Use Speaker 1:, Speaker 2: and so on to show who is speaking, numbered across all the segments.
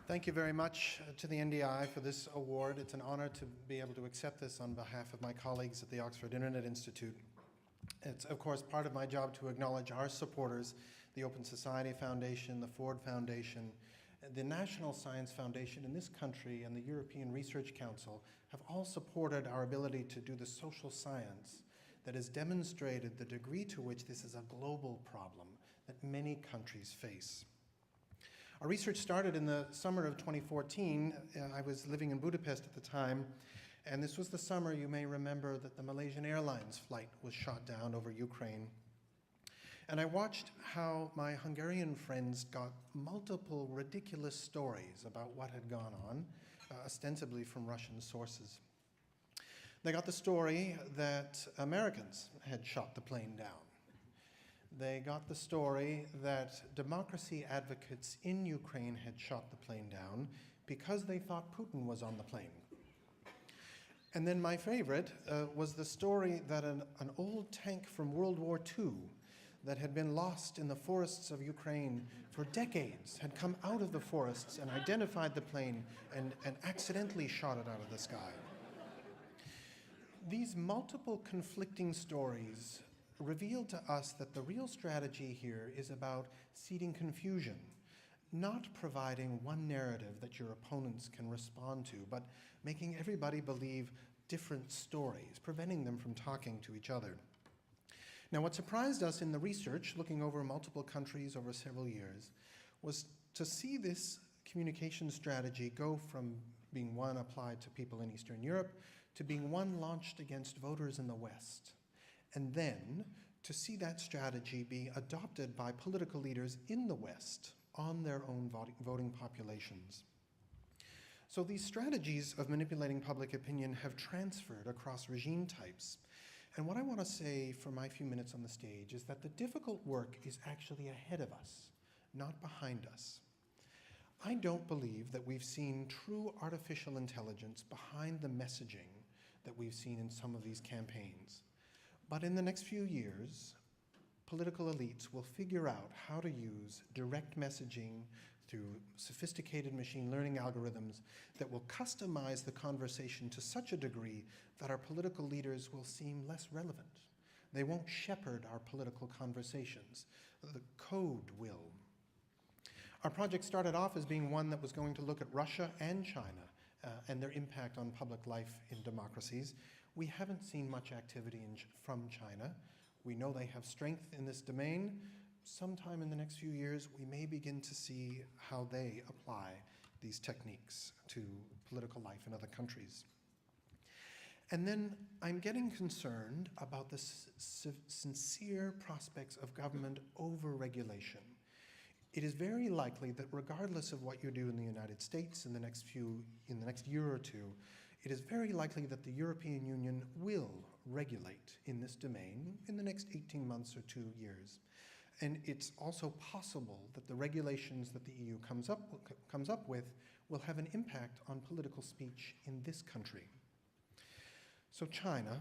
Speaker 1: Thank you very much to the NDI for this award. It's an honor to be able to accept this on behalf of my colleagues at the Oxford Internet Institute. It's, of course, part of my job to acknowledge our supporters, the Open Society Foundation, the Ford Foundation, the National Science Foundation in this country, and the European Research Council have all supported our ability to do the social science that has demonstrated the degree to which this is a global problem that many countries face. Our research started in the summer of 2014. I was living in Budapest at the time, and this was the summer, you may remember, that the Malaysian Airlines flight was shot down over Ukraine. And I watched how my Hungarian friends got multiple ridiculous stories about what had gone on, ostensibly from Russian sources. They got the story that Americans had shot the plane down. They got the story that democracy advocates in Ukraine had shot the plane down because they thought Putin was on the plane. And then my favorite was the story that an old tank from World War II that had been lost in the forests of Ukraine for decades had come out of the forests and identified the plane and accidentally shot it out of the sky. These multiple conflicting stories revealed to us that the real strategy here is about seeding confusion, not providing one narrative that your opponents can respond to, but making everybody believe different stories, preventing them from talking to each other. Now, what surprised us in the research, looking over multiple countries over several years, was to see this communication strategy go from being one applied to people in Eastern Europe to being one launched against voters in the West. And then to see that strategy be adopted by political leaders in the West on their own voting populations. So these strategies of manipulating public opinion have transferred across regime types. And what I want to say for my few minutes on the stage is that the difficult work is actually ahead of us, not behind us. I don't believe that we've seen true artificial intelligence behind the messaging that we've seen in some of these campaigns. But in the next few years, political elites will figure out how to use direct messaging through sophisticated machine learning algorithms that will customize the conversation to such a degree that our political leaders will seem less relevant. They won't shepherd our political conversations. The code will. Our project started off as being one that was going to look at Russia and China and their impact on public life in democracies. We haven't seen much activity from China. We know they have strength in this domain. Sometime in the next few years, we may begin to see how they apply these techniques to political life in other countries. And then I'm getting concerned about the sincere prospects of government over-regulation. It is very likely that regardless of what you do in the United States in the next year or two, it is very likely that the European Union will regulate in this domain in the next 18 months or 2 years. And it's also possible that the regulations that the EU comes up with will have an impact on political speech in this country. So China,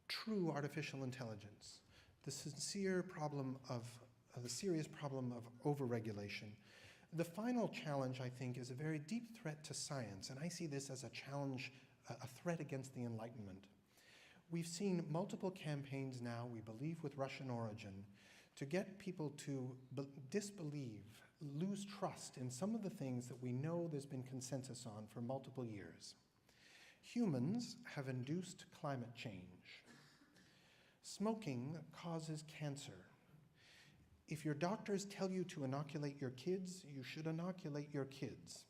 Speaker 1: true artificial intelligence, the serious problem of over-regulation. The final challenge, I think, is a very deep threat to science, and I see this as a challenge, a threat against the Enlightenment. We've seen multiple campaigns now, we believe with Russian origin, to get people to disbelieve, lose trust in some of the things that we know there's been consensus on for multiple years. Humans have induced climate change. Smoking causes cancer. If your doctors tell you to inoculate your kids, you should inoculate your kids.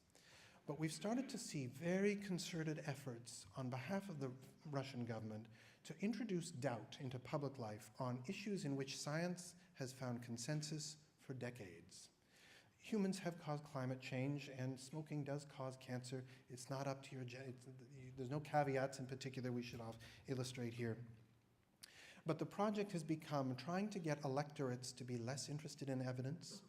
Speaker 1: But we've started to see very concerted efforts on behalf of the Russian government to introduce doubt into public life on issues in which science has found consensus for decades. Humans have caused climate change, and smoking does cause cancer. It's not up to there's no caveats in particular we should illustrate here. But the project has become trying to get electorates to be less interested in evidence,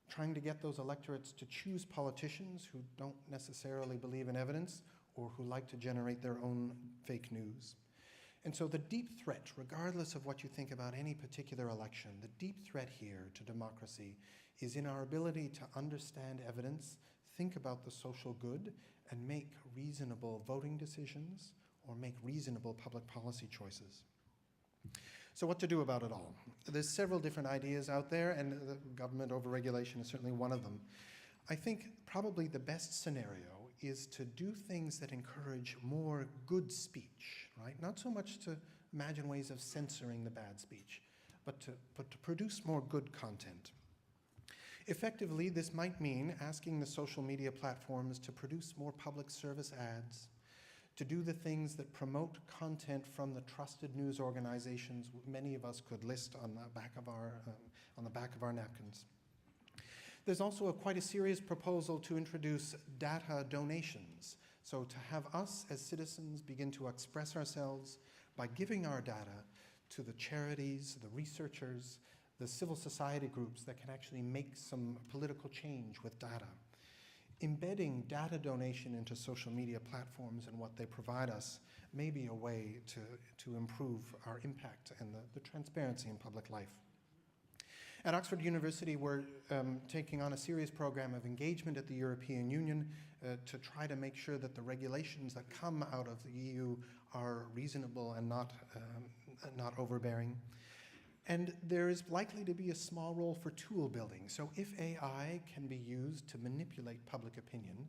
Speaker 1: trying to get those electorates to choose politicians who don't necessarily believe in evidence or who like to generate their own fake news. And so the deep threat, regardless of what you think about any particular election, the deep threat here to democracy is in our ability to understand evidence, think about the social good and make reasonable voting decisions or make reasonable public policy choices. So what to do about it all? There's several different ideas out there, and the government overregulation is certainly one of them. I think probably the best scenario is to do things that encourage more good speech, right? Not so much to imagine ways of censoring the bad speech, but to produce more good content. Effectively, this might mean asking the social media platforms to produce more public service ads, to do the things that promote content from the trusted news organizations many of us could list on the back of our napkins. There's also quite a serious proposal to introduce data donations. So to have us as citizens begin to express ourselves by giving our data to the charities, the researchers, the civil society groups that can actually make some political change with data. Embedding data donation into social media platforms and what they provide us may be a way to improve our impact and the transparency in public life. At Oxford University, we're taking on a serious program of engagement at the European Union to try to make sure that the regulations that come out of the EU are reasonable and not overbearing. And there is likely to be a small role for tool building. So if AI can be used to manipulate public opinion,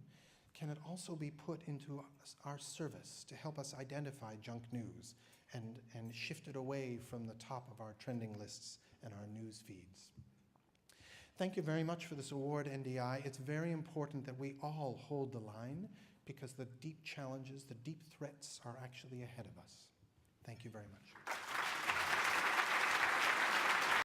Speaker 1: can it also be put into our service to help us identify junk news and shift it away from the top of our trending lists and our news feeds? Thank you very much for this award, NDI. It's very important that we all hold the line because the deep challenges, the deep threats are actually ahead of us. Thank you very much.